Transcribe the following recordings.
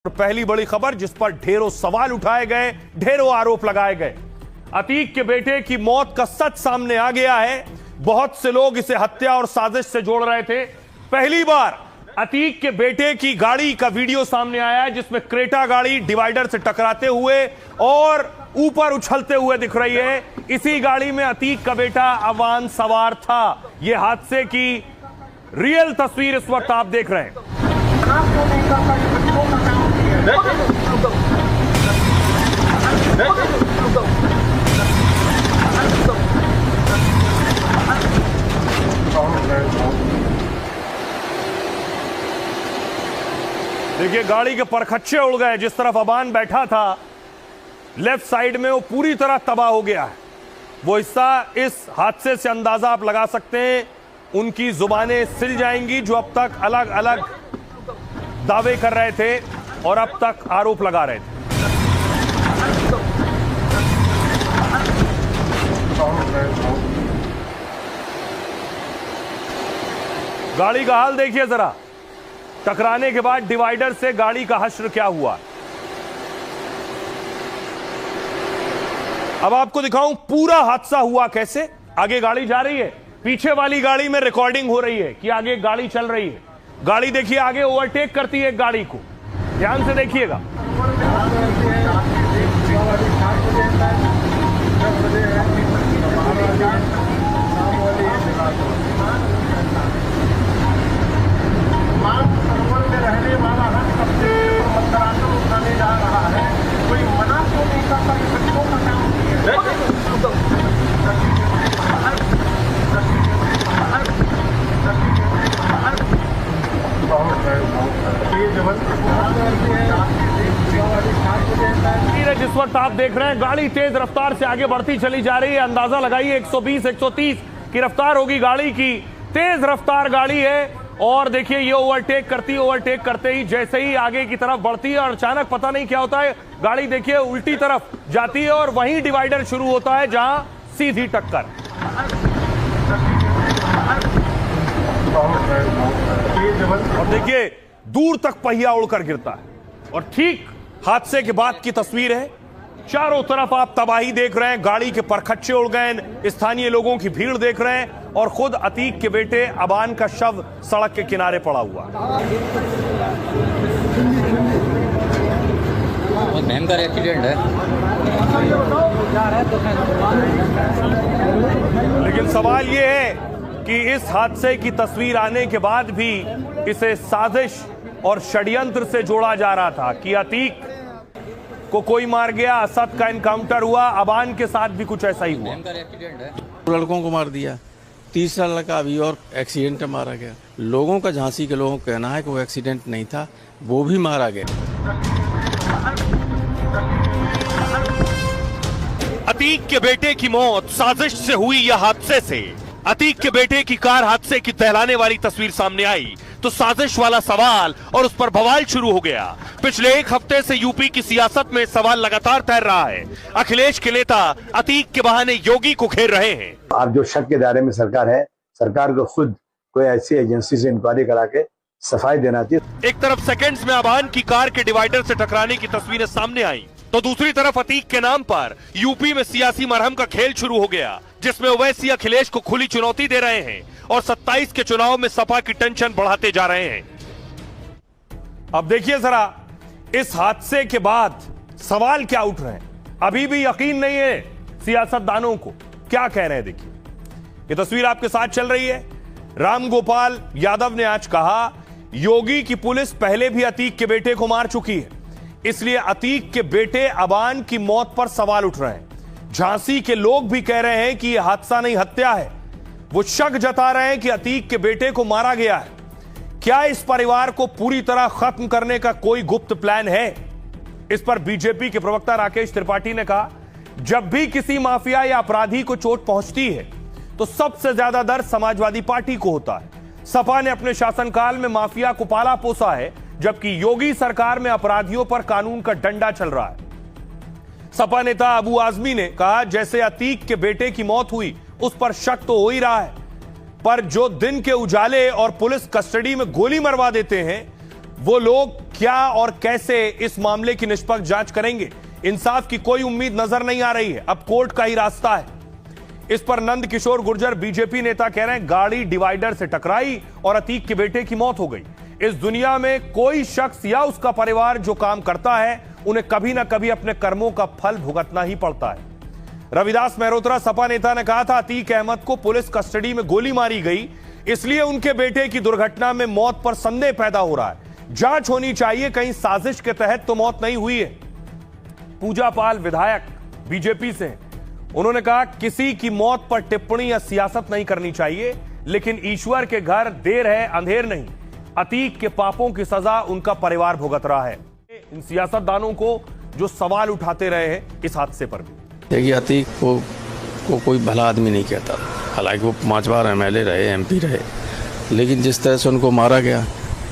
पहली बड़ी खबर जिस पर ढेरों सवाल उठाए गए, ढेरों आरोप लगाए गए। अतीक के बेटे की मौत का सच सामने आ गया है। बहुत से लोग इसे हत्या और साजिश से जोड़ रहे थे। पहली बार अतीक के बेटे की गाड़ी का वीडियो सामने आया है जिसमें क्रेटा गाड़ी डिवाइडर से टकराते हुए और ऊपर उछलते हुए दिख रही है। इसी गाड़ी में अतीक का बेटा अवान सवार था। यह हादसे की रियल तस्वीर इस वक्त आप देख रहे हैं। देखिए गाड़ी के परखच्चे उड़ गए। जिस तरफ अबान बैठा था लेफ्ट साइड में, वो पूरी तरह तबाह हो गया है। वो हिस्सा इस हादसे से अंदाजा आप लगा सकते हैं। उनकी जुबानें सिल जाएंगी जो अब तक अलग अलग दावे कर रहे थे और अब तक आरोप लगा रहे थे। गाड़ी का हाल देखिए जरा। टकराने के बाद डिवाइडर से गाड़ी का हश्र क्या हुआ। अब आपको दिखाऊं पूरा हादसा हुआ कैसे। आगे गाड़ी जा रही है, पीछे वाली गाड़ी में रिकॉर्डिंग हो रही है कि आगे गाड़ी चल रही है। गाड़ी देखिए आगे ओवरटेक करती है गाड़ी को, ध्यान से देखिएगा। रहने वाला है सबसे मतदाता उठाने जा रहा है। कोई मना क्यों नहीं करता कि बच्चों का काम जिस वक्त आप देख रहे हैं गाड़ी तेज रफ्तार से आगे बढ़ती चली जा रही है। अंदाजा लगाइए 120 130 की रफ्तार होगी गाड़ी की। तेज रफ्तार गाड़ी है और देखिए ये ओवरटेक करते ही जैसे ही आगे की तरफ बढ़ती है और अचानक पता नहीं क्या होता है, गाड़ी देखिए उल्टी तरफ जाती है और वहीं डिवाइडर शुरू होता है जहां सीधी टक्कर। और देखिए दूर तक पहिया उड़कर गिरता है। और ठीक हादसे के बाद की तस्वीर है। चारों तरफ आप तबाही देख रहे हैं, गाड़ी के परखच्चे उड़ गए, स्थानीय लोगों की भीड़ देख रहे हैं और खुद अतीक के बेटे अबान का शव सड़क के किनारे पड़ा हुआ। बहुत भयंकर एक्सीडेंट है। लेकिन सवाल यह है कि इस हादसे की तस्वीर आने के बाद भी इसे साजिश और षड्यंत्र से जोड़ा जा रहा था कि अतीक को कोई मार गया, असद का एनकाउंटर हुआ। अबान के साथ भी कुछ ऐसा ही हुआ। लड़कों को मार दिया, तीसरा लड़का अभी और एक्सीडेंट में मारा गया। लोगों का, झांसी के लोगों का कहना है कि वो एक्सीडेंट नहीं था, वो भी मारा गया। अतीक के बेटे की मौत साजिश से हुई या हादसे से। अतीक के बेटे की कार हादसे की दहलाने वाली तस्वीर सामने आई तो साजिश वाला सवाल और उस पर बवाल शुरू हो गया। पिछले एक हफ्ते से यूपी की सियासत में सवाल लगातार तैर रहा है। अखिलेश के नेता अतीक के बहाने योगी को घेर रहे हैं। आप जो शक के दायरे में सरकार है, सरकार को खुद कोई ऐसी एजेंसी से इंक्वायरी करा के सफाई देना चाहिए। एक तरफ सेकंड्स में अबान की कार के डिवाइडर से टकराने की तस्वीरें सामने आई तो दूसरी तरफ अतीक के नाम पर यूपी में सियासी मरहम का खेल शुरू हो गया, जिसमें ओवैसी अखिलेश को खुली चुनौती दे रहे हैं और 27 के चुनाव में सपा की टेंशन बढ़ाते जा रहे हैं। अब देखिए जरा इस हादसे के बाद सवाल क्या उठ रहे हैं। अभी भी यकीन नहीं है सियासतदानों को, क्या कह रहे हैं देखिए। ये तस्वीर आपके साथ चल रही है। राम गोपाल यादव ने आज कहा योगी की पुलिस पहले भी अतीक के बेटे को मार चुकी है, इसलिए अतीक के बेटे अबान की मौत पर सवाल उठ रहे हैं। झांसी के लोग भी कह रहे हैं कि यह हादसा नहीं हत्या है। वो शक जता रहे हैं कि अतीक के बेटे को मारा गया है। क्या इस परिवार को पूरी तरह खत्म करने का कोई गुप्त प्लान है? इस पर बीजेपी के प्रवक्ता राकेश त्रिपाठी ने कहा जब भी किसी माफिया या अपराधी को चोट पहुंचती है तो सबसे ज्यादा दर्द समाजवादी पार्टी को होता है। सपा ने अपने शासनकाल में माफिया को पाला पोसा है, जबकि योगी सरकार में अपराधियों पर कानून का डंडा चल रहा है। सपा नेता अबू आजमी ने कहा जैसे अतीक के बेटे की मौत हुई उस पर शक तो हो ही रहा है, पर जो दिन के उजाले और पुलिस कस्टडी में गोली मरवा देते हैं वो लोग क्या और कैसे इस मामले की निष्पक्ष जांच करेंगे, इंसाफ की कोई उम्मीद नजर नहीं आ रही है। अब कोर्ट का ही रास्ता है। इस पर नंद किशोर गुर्जर बीजेपी नेता कह रहे हैं गाड़ी डिवाइडर से टकराई और अतीक के बेटे की मौत हो गई। इस दुनिया में कोई शख्स या उसका परिवार जो काम करता है उन्हें कभी ना कभी अपने कर्मों का फल भुगतना ही पड़ता है। रविदास मेहरोत्रा सपा नेता ने कहा था अतीक अहमद को पुलिस कस्टडी में गोली मारी गई, इसलिए उनके बेटे की दुर्घटना में मौत पर संदेह पैदा हो रहा है। जांच होनी चाहिए, कहीं साजिश के तहत तो मौत नहीं हुई है। पूजा पाल विधायक बीजेपी से हैं। उन्होंने कहा किसी की मौत पर टिप्पणी या सियासत नहीं करनी चाहिए, लेकिन ईश्वर के घर देर है अंधेर नहीं। अतीक के पापों की सजा उनका परिवार भुगत रहा है। इन सियासतदानों को जो सवाल उठाते रहे हैं इस हादसे पर भी। देखिए अतीक को कोई भला आदमी नहीं कहता, हालांकि वो 5 बार MLA रहे, MP रहे, लेकिन जिस तरह से उनको मारा गया,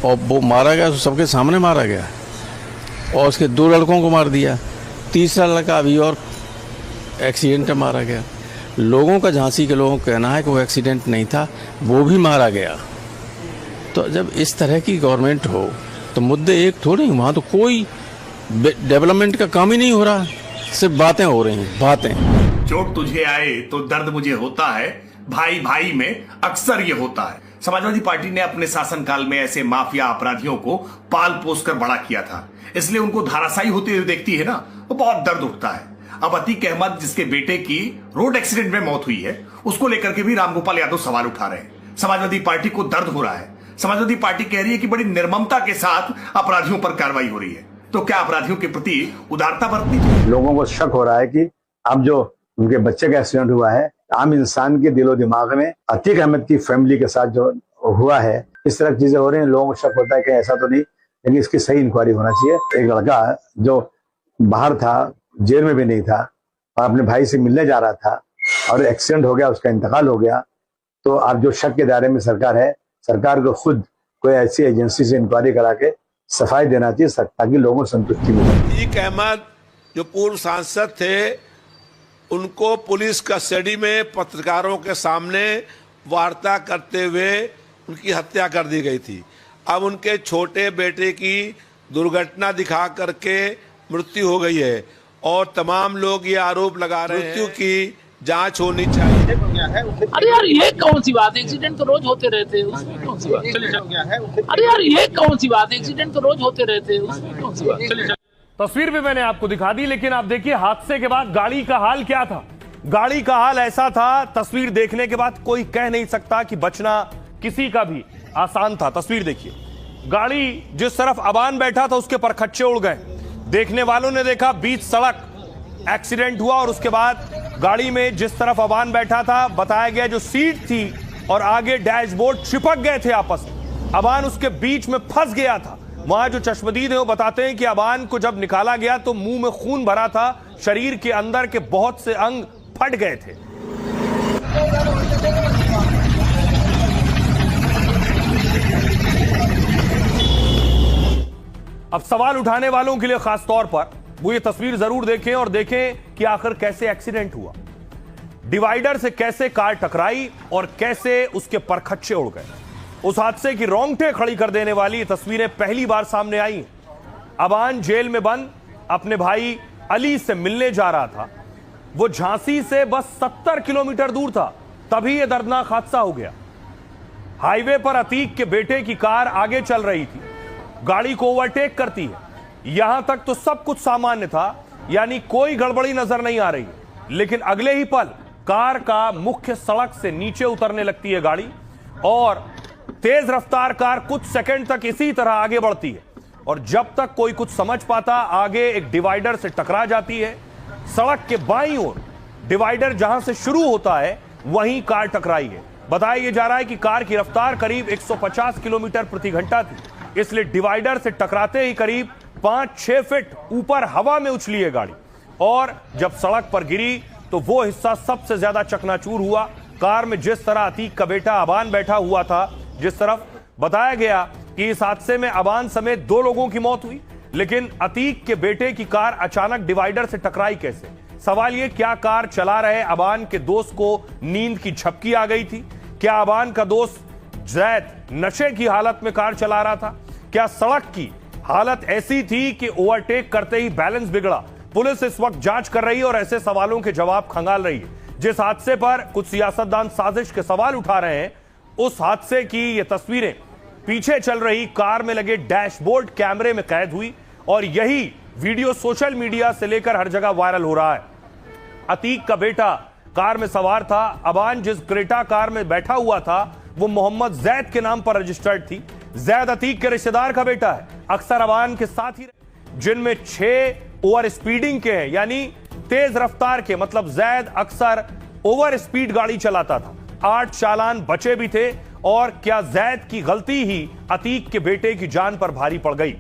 और वो मारा गया तो सबके सामने मारा गया, और उसके 2 लड़कों को मार दिया, तीसरा लड़का अभी और एक्सीडेंट में मारा गया। लोगों का, झांसी के लोगों का कहना है कि वो एक्सीडेंट नहीं था, वो भी मारा गया। तो जब इस तरह की गवर्नमेंट हो तो मुद्दे एक थोड़ी, वहाँ तो कोई डेवलपमेंट का काम ही नहीं हो रहा, सिर्फ बातें हो रही हैं, बातें। चोट तुझे आए तो दर्द मुझे होता है, भाई भाई में अक्सर ये होता है। समाजवादी पार्टी ने अपने शासनकाल में ऐसे माफिया अपराधियों को पाल पोस कर बड़ा किया था, इसलिए उनको धाराशायी होते हुए देखती है ना, वो बहुत दर्द उठता है। अब अतीक अहमद जिसके बेटे की रोड एक्सीडेंट में मौत हुई है, उसको लेकर के भी रामगोपाल यादव सवाल उठा रहे हैं। समाजवादी पार्टी को दर्द हो रहा है। समाजवादी पार्टी कह रही है कि बड़ी निर्ममता के साथ अपराधियों पर कार्रवाई हो रही है। तो क्या अपराधियों के प्रति उदारता बरतनी चाहिए? लोगों को शक हो रहा है कि अब जो उनके बच्चे का एक्सीडेंट हुआ है, आम इंसान के दिलो दिमाग में अतीक अहमद की फैमिली के साथ जो हुआ है, इस तरह की चीजें हो रही हैं। लोगों को शक होता है कि ऐसा तो नहीं, लेकिन इसकी सही इंक्वायरी होना चाहिए। एक लड़का जो बाहर था, जेल में भी नहीं था, और अपने भाई से मिलने जा रहा था और एक्सीडेंट हो गया, उसका इंतकाल हो गया। तो अब जो शक के दायरे में सरकार है, सरकार को खुद कोई ऐसी एजेंसी से इंक्वायरी करा के सफाई देना चाहिए ताकि लोगों को संतुष्टि मिले। अतीक अहमद जो पूर्व सांसद थे, उनको पुलिस कस्टडी में पत्रकारों के सामने वार्ता करते हुए उनकी हत्या कर दी गई थी। अब उनके छोटे बेटे की दुर्घटना दिखा करके मृत्यु हो गई है, और तमाम लोग ये आरोप लगा रहे हैं मृत्यु की जांच होनी चाहिए। अरे यार ये कौन सी बात, एक्सीडेंट तो रोज होते रहते हैं, उसमें कौन सी बात। अरे यार ये कौन सी बात, एक्सीडेंट तो रोज होते रहते हैं, उसमें कौन सी बात। तस्वीर भी मैंने आपको दिखा दी, लेकिन आप देखिए हादसे के बाद गाड़ी का हाल क्या था। गाड़ी का हाल ऐसा था, तस्वीर देखने के बाद कोई कह नहीं सकता कि बचना किसी का भी आसान था। तस्वीर देखिए, गाड़ी जिस तरफ अबान बैठा था उसके परखच्चे उड़ गए। देखने वालों ने देखा बीच सड़क एक्सीडेंट हुआ, और उसके बाद गाड़ी में जिस तरफ अबान बैठा था, बताया गया जो सीट थी और आगे डैशबोर्ड चिपक गए थे आपस में। अबान उसके बीच में फंस गया था। वहां जो चश्मदीद है वो बताते हैं कि अबान को जब निकाला गया तो मुंह में खून भरा था, शरीर के अंदर के बहुत से अंग फट गए थे। अब सवाल उठाने वालों के लिए खास तौर पर वो ये तस्वीर जरूर देखें और देखें कि आखिर कैसे एक्सीडेंट हुआ, डिवाइडर से कैसे कार टकराई और कैसे उसके परखच्चे उड़ गए। उस हादसे की रोंगटे खड़ी कर देने वाली तस्वीरें पहली बार सामने आई। अबान जेल में बंद अपने भाई अली से मिलने जा रहा था। वो झांसी से बस 70 किलोमीटर दूर था, तभी यह दर्दनाक हादसा हो गया। हाईवे पर अतीक के बेटे की कार आगे चल रही थी, गाड़ी को ओवरटेक करती है। यहां तक तो सब कुछ सामान्य था, यानी कोई गड़बड़ी नजर नहीं आ रही, लेकिन अगले ही पल कार का मुख्य सड़क से नीचे उतरने लगती है गाड़ी, और तेज रफ्तार कार कुछ सेकंड तक इसी तरह आगे बढ़ती है, और जब तक कोई कुछ समझ पाता आगे एक डिवाइडर से टकरा जाती है। सड़क के बाईं ओर डिवाइडर जहां से शुरू होता है वहीं कार टकराई है। बताया जा रहा है कि कार की रफ्तार करीब 150 किलोमीटर प्रति घंटा थी, इसलिए डिवाइडर से टकराते ही करीब 5-6 फीट ऊपर हवा में उछली है गाड़ी, और जब सड़क पर गिरी तो वो हिस्सा सबसे ज्यादा चकनाचूर हुआ। कार में जिस तरह अतीक का बेटा अबान बैठा हुआ था, जिस तरफ बताया गया कि इस हादसे में अबान समेत 2 लोगों की मौत हुई, लेकिन अतीक के बेटे की कार अचानक डिवाइडर से टकराई कैसे? सवाल ये, क्या कार चला रहे अबान के दोस्त को नींद की झपकी आ गई थी? क्या अबान का दोस्त जैद नशे की हालत में कार चला रहा था? क्या सड़क की हालत ऐसी थी कि ओवरटेक करते ही बैलेंस बिगड़ा। पुलिस इस वक्त जांच कर रही है और ऐसे सवालों के जवाब खंगाल रही है। जिस हादसे पर कुछ सियासतदान साजिश के सवाल उठा रहे हैं, उस हादसे की ये तस्वीरें पीछे चल रही कार में लगे डैशबोर्ड कैमरे में कैद हुई और यही वीडियो सोशल मीडिया से लेकर हर जगह वायरल हो रहा है। अतीक का बेटा कार में सवार था। अबान जिस क्रेटा कार में बैठा हुआ था वो मोहम्मद जैद के नाम पर रजिस्टर्ड थी। जैद अतीक के रिश्तेदार का बेटा है, अक्सर अबान के साथ ही जिनमें 6 ओवर स्पीडिंग के हैं, यानी तेज रफ्तार के, मतलब जैद अक्सर ओवर स्पीड गाड़ी चलाता था। 8 चालान बचे भी थे। और क्या जैद की गलती ही अतीक के बेटे की जान पर भारी पड़ गई?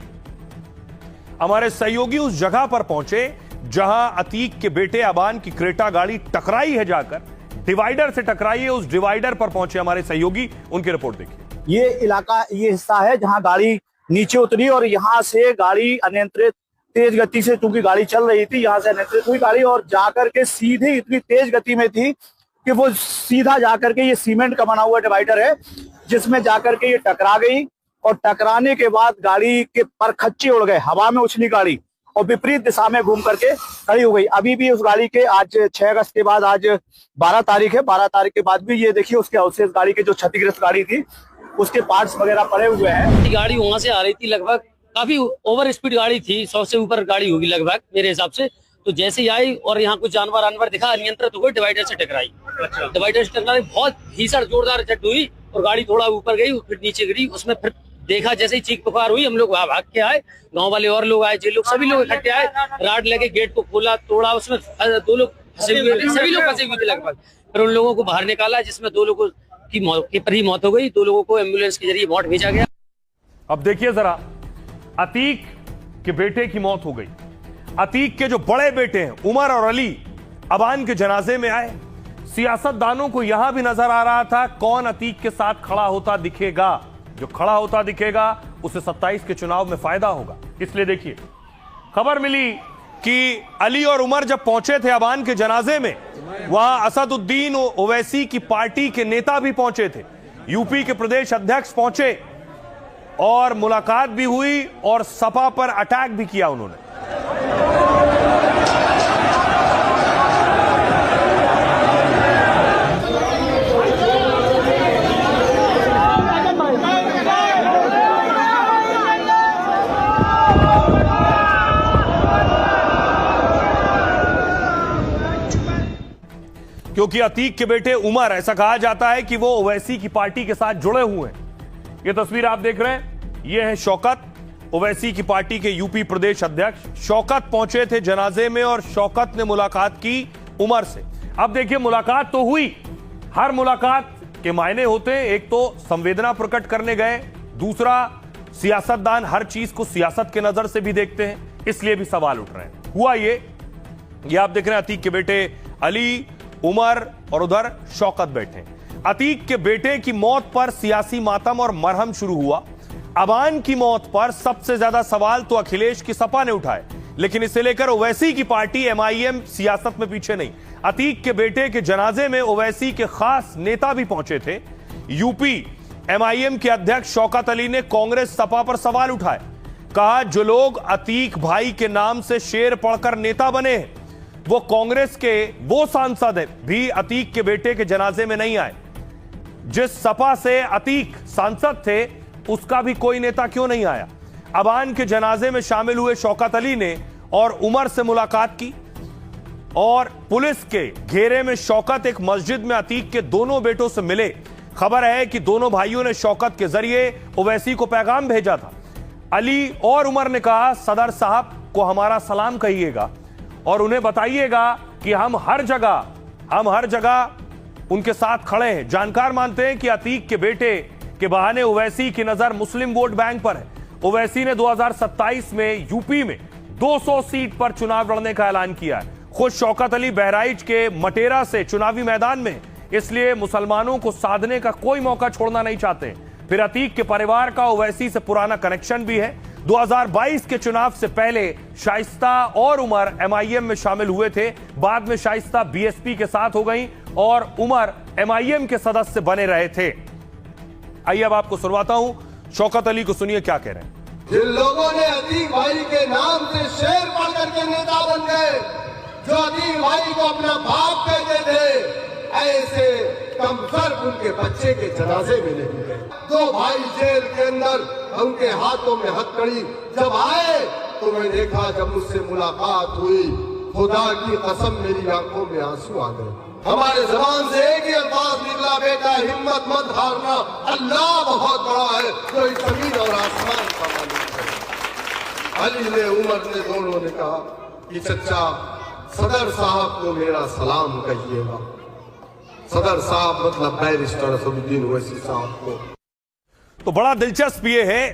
हमारे सहयोगी उस जगह पर पहुंचे जहां अतीक के बेटे अबान की क्रेटा गाड़ी टकराई है, जाकर डिवाइडर से टकराई है। उस डिवाइडर पर पहुंचे हमारे सहयोगी, उनकी रिपोर्ट देखिए। ये इलाका, ये हिस्सा है जहां गाड़ी नीचे उतरी और यहां से गाड़ी अनियंत्रित तेज गति से, चूंकि गाड़ी चल रही थी, यहां से अनियंत्रित हुई गाड़ी और जाकर के सीधे इतनी तेज गति में थी कि वो सीधा जाकर के, ये सीमेंट का बना हुआ डिवाइडर है जिसमें जाकर के ये टकरा गई और टकराने के बाद गाड़ी के परखच्चे उड़ गए, हवा में उछली गाड़ी और विपरीत दिशा में घूम करके खड़ी हो गई। अभी भी उस गाड़ी के, आज 6 अगस्त के बाद, आज 12 तारीख है, 12 तारीख के बाद भी ये देखिए उसके अवशेष, गाड़ी की जो क्षतिग्रस्त गाड़ी थी उसके पार्ट्स वगैरह पड़े हुए हैं। गाड़ी वहां से आ रही थी, लगभग काफी ओवर स्पीड गाड़ी थी, 100 से ऊपर गाड़ी होगी लगभग मेरे हिसाब से। तो जैसे ही आई और यहाँ कुछ जानवर दिखा, अनियंत्रित हो गई, डिवाइडर से टकराई। डिवाइडर से टकराई, बहुत भीषण जोरदार झट हुई और गाड़ी थोड़ा ऊपर गई, फिर नीचे गिरी। उसमें फिर देखा, जैसे ही चीख पुकार हुई, हम लोग वहां भाग के आए, गांव वाले और लोग आए, जे लोग, सभी लोग इकट्ठे आए, राड लगे, गेट को खोला, तोड़ा, उसमें 2 लोग फंसे हुए, सभी लोग फंसे हुए थे लगभग। फिर उन लोगों को बाहर निकाला, जिसमें 2 लोगों की मौके पर ही मौत हो गई, 2 लोगों को एम्बुलेंस के जरिए मौत भेजा गया। अब देखिए जरा, अतीक के बेटे की मौत हो गई। अतीक के जो बड़े बेटे हैं उमर और अली अबान के जनाजे में आए। सियासतदानों को यहां भी नजर आ रहा था कौन अतीक के साथ खड़ा होता दिखेगा। जो खड़ा होता दिखेगा उसे 27 के चुनाव में फायदा होगा। इसलिए देखिए, खबर मिली कि अली और उमर जब पहुंचे थे अबान के जनाजे में, वहां असदुद्दीन ओवैसी की पार्टी के नेता भी पहुंचे थे, यूपी के प्रदेश अध्यक्ष पहुंचे और मुलाकात भी हुई और सपा पर अटैक भी किया उन्होंने। क्योंकि अतीक के बेटे उमर, ऐसा कहा जाता है कि वो ओवैसी की पार्टी के साथ जुड़े हुए हैं। ये तस्वीर आप देख रहे हैं, ये है शौकत, ओवैसी की पार्टी के यूपी प्रदेश अध्यक्ष। शौकत पहुंचे थे जनाजे में और शौकत ने मुलाकात की उमर से। अब देखिए, मुलाकात तो हुई, हर मुलाकात के मायने होते हैं। एक तो संवेदना प्रकट करने गए, दूसरा सियासतदान हर चीज को सियासत के नजर से भी देखते हैं, इसलिए भी सवाल उठ रहे हैं। हुआ ये आप देख रहे हैं, अतीक के बेटे अली, उमर और उधर शौकत बैठे। अतीक के बेटे की मौत पर सियासी मातम और मरहम शुरू हुआ। अबान की मौत पर सबसे ज्यादा सवाल तो अखिलेश की सपा ने उठाए, लेकिन इसे लेकर ओवैसी की पार्टी MIM सियासत में पीछे नहीं। अतीक के बेटे के जनाजे में ओवैसी के खास नेता भी पहुंचे थे। यूपी MIM के अध्यक्ष शौकत अली ने कांग्रेस सपा पर सवाल उठाए। कहा, जो लोग अतीक भाई के नाम से शेर पढ़कर नेता बने हैं, वो कांग्रेस के वो सांसद भी अतीक के बेटे के जनाजे में नहीं आए। जिस सपा से अतीक सांसद थे उसका भी कोई नेता क्यों नहीं आया? अबान के जनाजे में शामिल हुए शौकत अली ने और उमर से मुलाकात की और पुलिस के घेरे में शौकत एक मस्जिद में अतीक के दोनों बेटों से मिले। खबर है कि दोनों भाइयों ने शौकत के जरिए ओवैसी को पैगाम भेजा था। अली और उमर ने कहा, सदर साहब को हमारा सलाम कहिएगा और उन्हें बताइएगा कि हम हर जगह उनके साथ खड़े हैं। जानकार मानते हैं कि अतीक के बेटे के बहाने ओवैसी की नजर मुस्लिम वोट बैंक पर है। ओवैसी ने 2027 में यूपी में 200 सीट पर चुनाव लड़ने का ऐलान किया है। खुद शौकत अली बहराइच के मटेरा से चुनावी मैदान में, इसलिए मुसलमानों को साधने का कोई मौका छोड़ना नहीं चाहते। फिर अतीक के परिवार का ओवैसी से पुराना कनेक्शन भी है। 2022 के चुनाव से पहले शाइस्ता और उमर MIM में शामिल हुए थे। बाद में शाइस्ता BSP के साथ हो गई और उमर MIM के सदस्य बने रहे थे। आइए अब आपको सुनवाता हूं, शौकत अली को सुनिए क्या कह रहे हैं। जिन लोगों ने अतीक भाई के नाम से शेर पढ़ करके नेता बन गए, जो अतीक भाई को अपना बाप कहते थे, ऐसे कमसर उनके बच्चे के जनाजे में नहीं गए। दो भाई जेल के अंदर, उनके हाथों में हथकड़ी जब आए तो मैं देखा, जब मुझसे मुलाकात हुई, खुदा की कसम मेरी आंखों में आंसू आ गए। हमारे जबान से एक ही अल्फाज निकला, बेटा हिम्मत मत हारना, अल्लाह बहुत बड़ा है, कोई जमीन और आसमान का मालिक है। अली ने, उमर ने, दोनों ने कहा कि चचा सदर साहब को मेरा सलाम कहिएगा। सदर साहब मतलब बैरिस्टर असदुद्दीन ओवैसी साहब को। तो बड़ा दिलचस्प ये है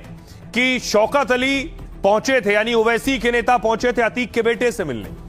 कि शौकत अली पहुंचे थे, यानी ओवैसी के नेता पहुंचे थे अतीक के बेटे से मिलने।